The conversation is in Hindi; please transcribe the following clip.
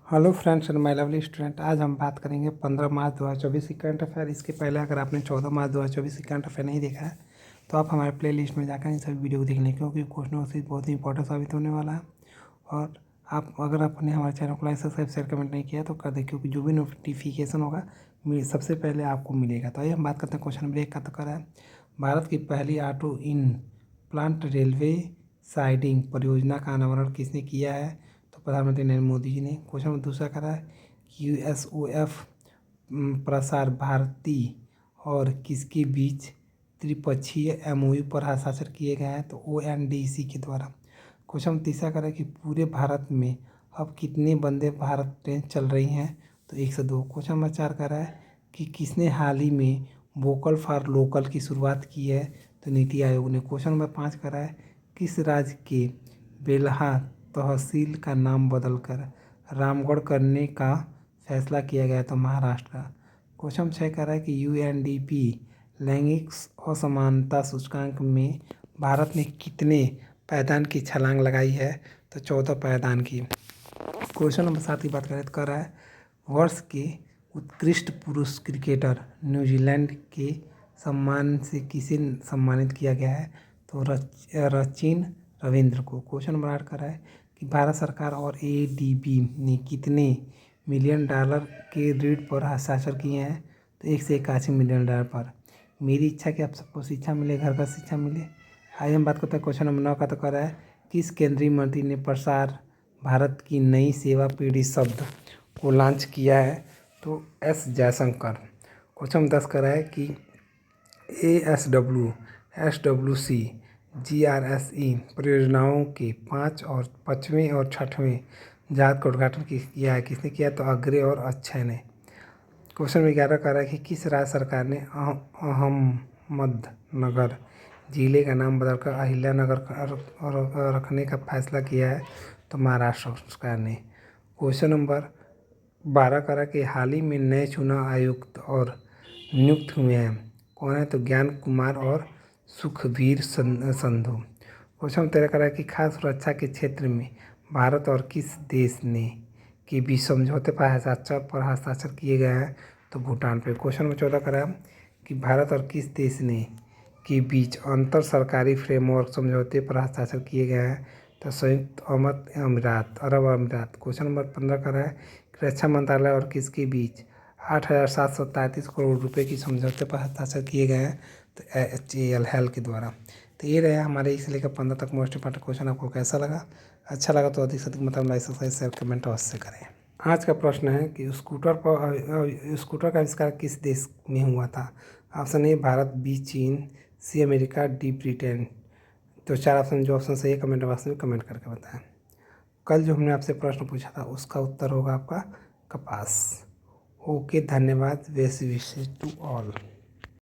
Hello friends and my lovely student. आज हम बात करेंगे 15 मार्च 2024 की करंट अफेयर। इसके पहले अगर आपने 14 मार्च 2024 की करंट अफेयर नहीं देखा है तो आप हमारे प्ले लिस्ट में जाकर इन सभी वीडियो को देख लें, क्योंकि क्वेश्चन से बहुत ही इंपॉर्टेंट साबित होने वाला है। और अगर आपने हमारे चैनल को लाइक सब्सक्राइब शेयर कमेंट नहीं किया तो कर दें, क्योंकि जो भी नोटिफिकेशन होगा सबसे पहले आपको मिलेगा। तो आइए हम बात करते हैं क्वेश्चन नंबर 1 का। तो कर है भारत की पहली auto in plant railway siding परियोजना का अनावरण किसने किया है? तो प्रधानमंत्री नरेंद्र मोदी जी ने। क्वेश्चन नंबर दूसरा करा है कि यूएसओएफ प्रसार भारती और किसके बीच त्रिपक्षीय एमओयू पर हस्ताक्षर किए गए हैं? तो ओएनडीसी के द्वारा। क्वेश्चन नंबर तीसरा करा है कि पूरे भारत में अब कितने वंदे भारत ट्रेन चल रही हैं? तो 1 से 2। क्वेश्चन नंबर 4 करा है कि किसने हाल ही में वोकल फॉर लोकल की शुरुआत की है? तो नीति आयोग ने। क्वेश्चन नंबर 5 करा है किस राज्य के बेल्हा तहसील का नाम बदलकर रामगढ़ करने का फैसला किया गया? तो महाराष्ट्र का। क्वेश्चन 6 कह रहा है कि यूएनडीपी लैंगिक असमानता सूचकांक में भारत ने कितने पायदान की छलांग लगाई है? तो 14 पायदान की। क्वेश्चन नंबर 7 की बात करें तो कर रहा है वर्ष के उत्कृष्ट पुरुष क्रिकेटर न्यूजीलैंड के सम्मान से किसे सम्मानित किया गया है? तो सचिन रविंद्र को। क्वेश्चन नंबर 8 कर रहा है कि भारत सरकार और एडीबी ने कितने $1 मिलियन के ऋण पर हस्ताक्षर किए हैं? तो $181 मिलियन पर। मेरी इच्छा कि आप सबको शिक्षा मिले, घर का शिक्षा मिले। आइए हम बात करते हैं क्वेश्चन नंबर 9 का। तो कर रहा है किस केंद्रीय मंत्री ने प्रसार भारत की नई सेवा पीढ़ी शब्द को लॉन्च किया है? तो एस जयशंकर। क्वेश्चन 10 कर रहा है कि एसडब्ल्यूसी जीआरएसई परियोजनाओं के 5वें और 6वें जहाज का उद्घाटन किया है? किसने किया? तो अग्रे और अक्षय ने। क्वेश्चन में 11 कह रहा है कि किस राज्य सरकार ने अहमदनगर जिले का नाम बदलकर अहिल्यानगर रखने का फैसला किया है? तो महाराष्ट्र सरकार ने। क्वेश्चन नंबर 12 कह रहा है कि हाल ही में नए चुनाव आयुक्त और नियुक्त हुए हैं, कौन है? तो ज्ञान कुमार और सुखबीर संधू। क्वेश्चन 13 कह रहा है कि खाद्य सुरक्षा के क्षेत्र में भारत और किस देश ने के बीच समझौते पर हस्ताक्षर किए गए हैं? तो भूटान पे। क्वेश्चन नंबर 14 कह रहा है कि भारत और किस देश ने के बीच अंतर सरकारी फ्रेमवर्क समझौते पर हस्ताक्षर किए गए हैं? तो संयुक्त अरब अमीरात। क्वेश्चन नंबर 15 का है कि रक्षा मंत्रालय और किसके बीच 8,733 करोड़ रुपए की समझौते पर हस्ताक्षर किए गए हैं? तो HAL के द्वारा। तो ये रहे हमारे इस लेकर 15 तक मोस्ट इंपॉर्टेंट क्वेश्चन। आपको कैसा लगा? अच्छा लगा तो अधिक से अधिक मतलब लाइक सब्सक्राइब शेयर कमेंट अवश्य करें। आज का प्रश्न है कि स्कूटर का आविष्कार किस देश में हुआ था? ऑप्शन ए भारत, बी चीन, सी अमेरिका, डी ब्रिटेन। तो 4 ऑप्शन जो ऑप्शन सही है कमेंट बॉक्स में कमेंट करके बताएं। कल जो हमने आपसे प्रश्न पूछा था उसका उत्तर होगा आपका कपास। ओके, धन्यवाद। Best wishes to all.